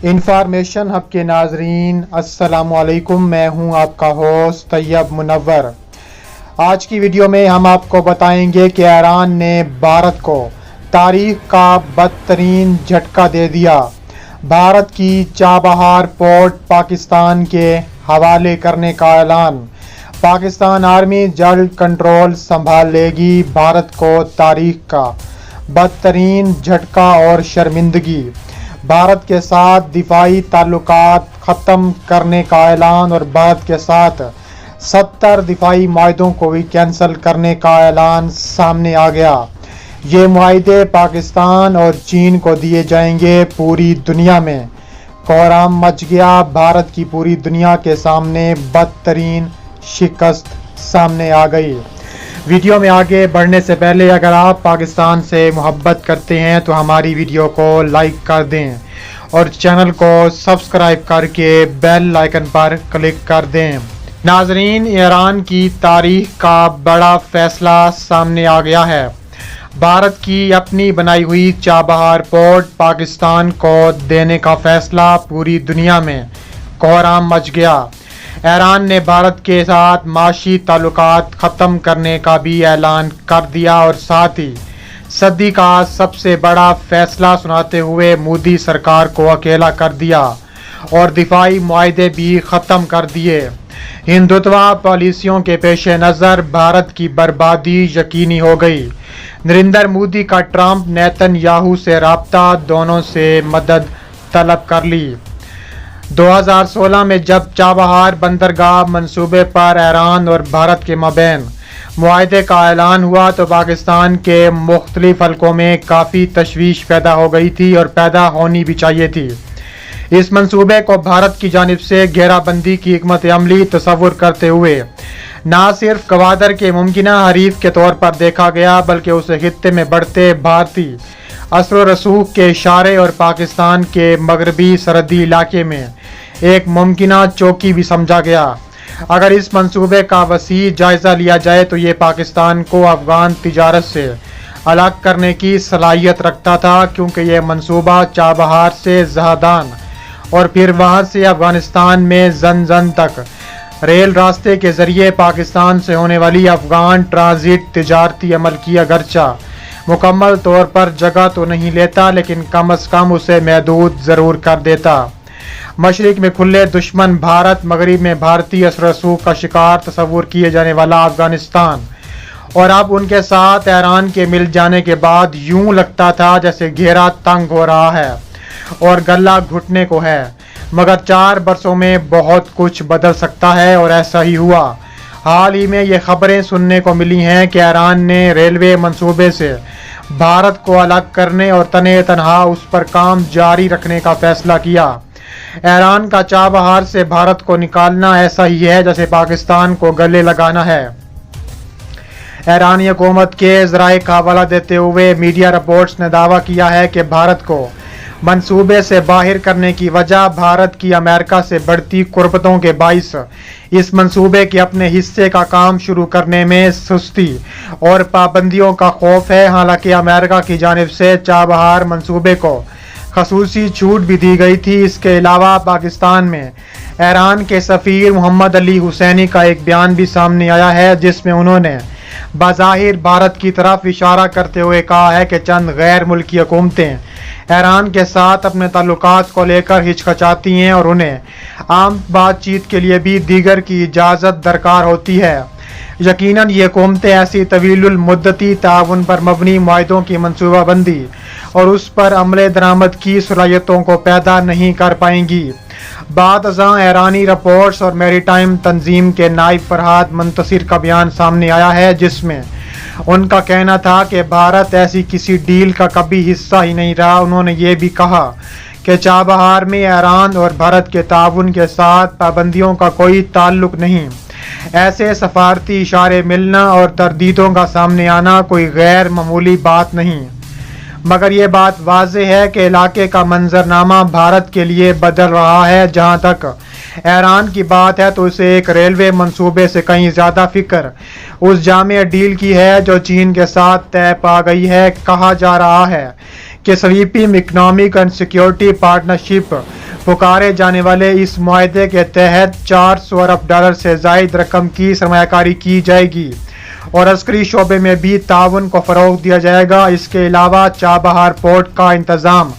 Information hub के नाजरीन अस्सलाम वालेकुम। मैं हूं आपका होस्ट तैयब मुनव्वर। आज की वीडियो में हम आपको बताएंगे कि ईरान ने भारत को तारीख का बदतरीन झटका दे दिया। भारत की चाबहार पोर्ट पाकिस्तान के हवाले करने का ऐलान। पाकिस्तान आर्मी जल्द कंट्रोल संभाल लेगी। भारत को तारीख का बदतरीन झटका और शर्मिंदगी। भारत के साथ दिफाई ताल्लुकात ख़त्म करने का ऐलान और भारत के साथ 70 दिफाई माहदों को भी कैंसिल करने का ऐलान सामने आ गया। ये मुआहदे पाकिस्तान और चीन को दिए जाएंगे। पूरी दुनिया में कोहराम मच गया। भारत की पूरी दुनिया के सामने बदतरीन शिकस्त सामने आ गई। वीडियो में आगे बढ़ने से पहले अगर आप पाकिस्तान से मोहब्बत करते हैं तो हमारी वीडियो को लाइक कर दें और चैनल को सब्सक्राइब करके बेल आइकन पर क्लिक कर दें। नाजरीन, ईरान की तारीख का बड़ा फैसला सामने आ गया है। भारत की अपनी बनाई हुई चाबहार पोर्ट पाकिस्तान को देने का फैसला पूरी दुनिया में कोहराम मच गया। ईरान ने भारत के साथ माशी ताल्लुकात ख़त्म करने का भी ऐलान कर दिया और साथ ही सदी का सबसे बड़ा फैसला सुनाते हुए मोदी सरकार को अकेला कर दिया और दिफाई मुआहदे भी ख़त्म कर दिए। हिंदुत्व पॉलिसियों के पेश नज़र भारत की बर्बादी यकीनी हो गई। नरेंद्र मोदी का ट्रंप नेतन्याहू से राब्ता, दोनों से मदद तलब कर ली। 2016 में जब चाबहार बंदरगाह मंसूबे पर ईरान और भारत के मबैन मुआहदे का ऐलान हुआ तो पाकिस्तान के मुख्तलिफ हलकों में काफ़ी तशवीश पैदा हो गई थी और पैदा होनी भी चाहिए थी। इस मंसूबे को भारत की जानिब से घेराबंदी की हिकमत अमली तस्वुर करते हुए ना सिर्फ गवादर के मुमकिना हरीफ के तौर पर देखा गया बल्कि उसे खित्ते में बढ़ते भारतीय असर रसूख के इशारे और पाकिस्तान के मगरबी सरहदी इलाके में एक मुमकिना चौकी भी समझा गया। अगर इस मंसूबे का वसी जायज़ा लिया जाए तो ये पाकिस्तान को अफगान तिजारत से अलग करने की सलाहियत रखता था, क्योंकि यह मंसूबा चाबहार से जहादान और फिर वहाँ से अफगानिस्तान में जन तक रेल रास्ते के ज़रिए पाकिस्तान से होने वाली अफगान ट्रांजिट तिजारती अमल की अगरचा मुकम्मल तौर पर जगह तो नहीं लेता लेकिन कम अज़ कम उसे महदूद ज़रूर कर देता। मशरिक में खुले दुश्मन भारत, मगरिब में भारतीय असर रसूख का शिकार तस्वुर किए जाने वाला अफगानिस्तान और अब उनके साथ ईरान के मिल जाने के बाद यूं लगता था जैसे घेरा तंग हो रहा है और गला घुटने को है। मगर 4 बरसों में बहुत कुछ बदल सकता है और ऐसा ही हुआ। हाल ही में ये खबरें सुनने को मिली हैं कि ईरान ने रेलवे मंसूबे से भारत को अलग करने और तने तनहा उस पर काम जारी रखने का फैसला किया। ईरान का चाबहार से भारत को निकालना ऐसा ही है जैसे पाकिस्तान को गले लगाना है। ईरानी हुकूमत के ज़राए का हवाला देते हुए मीडिया रिपोर्ट्स ने दावा किया है कि भारत को मंसूबे से बाहर करने की वजह भारत की अमेरिका से बढ़ती कुर्बतों के बाइस इस मंसूबे के अपने हिस्से का काम शुरू करने में सुस्ती और पाबंदियों का खौफ है। हालांकि अमेरिका की जानिब से चाबहार मंसूबे को खसूसी छूट भी दी गई थी। इसके अलावा पाकिस्तान में ईरान के सफ़ीर मोहम्मद अली हुसैनी का एक बयान भी सामने आया है जिसमें उन्होंने बज़ाहिर भारत की तरफ इशारा करते हुए कहा है कि चंद गैर मुल्की हुकूमतें ईरान के साथ अपने ताल्लुकात को लेकर हिचकिचाती हैं और उन्हें आम बातचीत के लिए भी दीगर की इजाज़त दरकार होती है। यकीनन ये हुकूमतें ऐसी तवीलुल मुद्दती ताउन पर मबनी मुआहदों की मनसूबाबंदी और उस पर अमले दरामद की सलाहियतों को पैदा नहीं कर पाएंगी। बाद अज़ां ईरानी रिपोर्ट्स और मैरीटाइम तंजीम के नाइब फरहाद मुंतसिर का बयान सामने आया है जिसमें उनका कहना था कि भारत ऐसी किसी डील का कभी हिस्सा ही नहीं रहा। उन्होंने ये भी कहा कि चाबहार में ईरान और भारत के ताउन के साथ पाबंदियों का कोई ताल्लुक नहीं। ऐसे सफारती इशारे मिलना और तरदीदों का सामने आना कोई गैर मामूली बात नहीं, मगर ये बात वाज़ेह है कि इलाके का मंजरनामा भारत के लिए बदल रहा है। जहाँ तक ईरान की बात है तो उसे एक रेलवे मंसूबे से कहीं ज़्यादा फिक्र उस जामे डील की है जो चीन के साथ तय पा गई है। कहा जा रहा है कि sweeping economic and security partnership पुकारे जाने वाले इस मुआहदे के तहत 400 अरब डॉलर से ज़ायद रकम की सरमायाकारी की जाएगी और अस्करी शोबे में भी ताउन को फ़रोग़ दिया जाएगा। इसके अलावा चाबहार पोर्ट का इंतज़ाम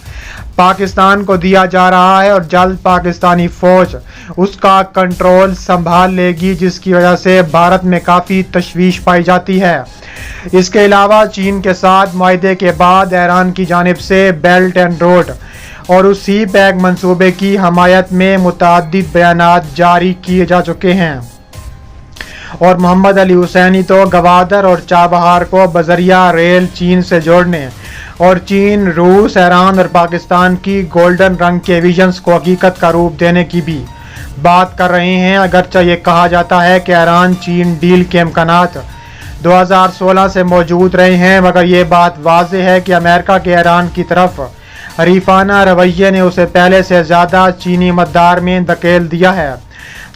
पाकिस्तान को दिया जा रहा है और जल्द पाकिस्तानी फ़ौज उसका कंट्रोल संभाल लेगी, जिसकी वजह से भारत में काफ़ी तशवीश पाई जाती है। इसके अलावा चीन के साथ मुआहदे के बाद ईरान की जानिब से बेल्ट एंड रोड और उस सी पैक मंसूबे की हमायत में मुतअद्दिद बयानात जारी किए जा चुके हैं और मोहम्मद अली हुसैनी तो गवादर और चाबहार को बजरिया रेल चीन से जोड़ने और चीन, रूस, ईरान और पाकिस्तान की गोल्डन रंग के विजन्स को हकीकत का रूप देने की भी बात कर रहे हैं। अगरचे ये कहा जाता है कि ईरान चीन डील के इम्कानात 2016 से मौजूद रहे हैं, मगर ये बात वाज़ेह है कि अमेरिका के ईरान की तरफ हरीफाना रवैये ने उसे पहले से ज़्यादा चीनी मकदार में धकेल दिया है।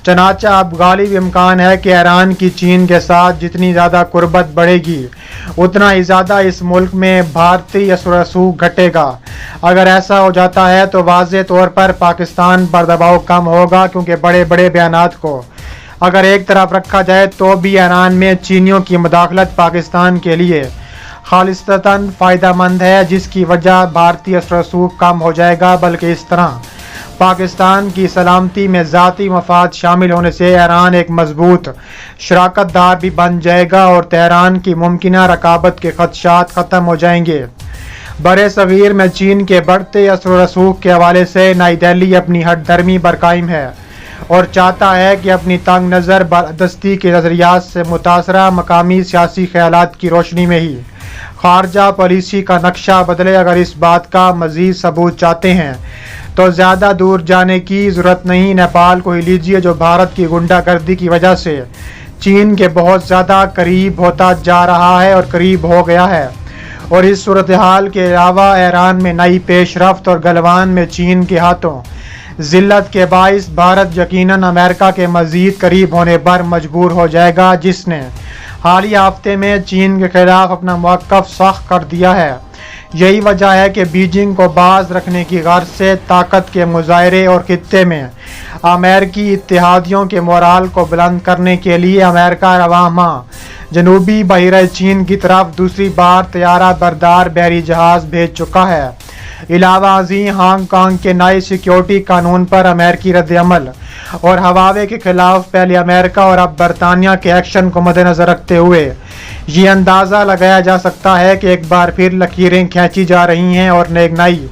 चनाचा अब गालिब इम्कान है कि ईरान की चीन के साथ जितनी ज़्यादा कुर्बत बढ़ेगी उतना ही ज़्यादा इस मुल्क में भारतीय असर रसूख घटेगा। अगर ऐसा हो जाता है तो वाज़ेह तौर पर पाकिस्तान पर दबाव कम होगा, क्योंकि बड़े बड़े बयानात को अगर एक तरफ रखा जाए तो भी ईरान में चीनियों की मुदाखलत पाकिस्तान के लिए खालिस्तन फ़ायदेमंद है, जिसकी वजह भारतीय असर रसूख कम हो जाएगा, बल्कि इस तरह पाकिस्तान की सलामती में ज़ाती मफाद शामिल होने से ईरान एक मजबूत शराकतदार भी बन जाएगा और तेहरान की मुमकिना रकाबत के खदशात ख़त्म हो जाएंगे। बरे सग़ीर में चीन के बढ़ते असर रसूख के हवाले से नई दिल्ली अपनी हठधर्मी बरकायम है और चाहता है कि अपनी तंग नज़र बरदस्ती के नज़रियात से मुतासरा मकामी सियासी ख्यालात की रोशनी में ही खारजा पॉलिसी का नक्शा बदले। अगर इस बात का मज़ीद सबूत चाहते हैं तो ज़्यादा दूर जाने की ज़रूरत नहीं, नेपाल को ही लीजिए, जो भारत की गुंडागर्दी की वजह से चीन के बहुत ज़्यादा करीब होता जा रहा है और करीब हो गया है। और इस सूरत हाल के अलावा ईरान में नई पेशरफ्त और गलवान में चीन के हाथों ज़िल्लत के बाइस भारत यकीनन अमेरिका के मज़ीद करीब होने पर मजबूर हो जाएगा, जिसने हालिया हफ्ते में चीन के खिलाफ अपना मौक़िफ़ सख्त कर दिया है। यही वजह है कि बीजिंग को बाज रखने की गर्ज से ताकत के मुजाहरे और खित्ते में अमेरिकी इत्तेहादियों के मोराल को बुलंद करने के लिए अमेरिका रवां माह जनूबी बहिरे चीन की तरफ दूसरी बार तैयारा बरदार बहरी जहाज़ भेज चुका है। इलावा अज़ीं हांगकांग के नए सिक्योरिटी कानून पर अमेरिकी रद्द-ए-अमल और हवावे के खिलाफ पहले अमेरिका और अब बरतानिया के एक्शन को मद्देनज़र रखते हुए ये अंदाज़ा लगाया जा सकता है कि एक बार फिर लकीरें खींची जा रही हैं और एक नई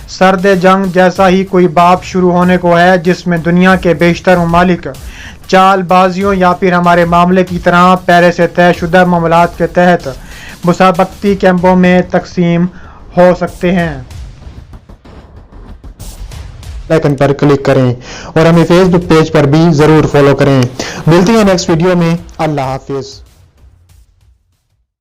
सर्द जंग जैसा ही कोई बाब शुरू होने को है, जिसमें दुनिया के बेशतर ममालिक चालबाजियों या फिर हमारे मामले की तरह पहले से तयशुदा मामलात के तहत मुसाबकती कैंपों में तकसीम हो सकते हैं। आइकन पर क्लिक करें और हमें फेसबुक पेज पर भी ज़रूर फॉलो करें। मिलते हैं नेक्स्ट वीडियो में। अल्लाह हाफिज़।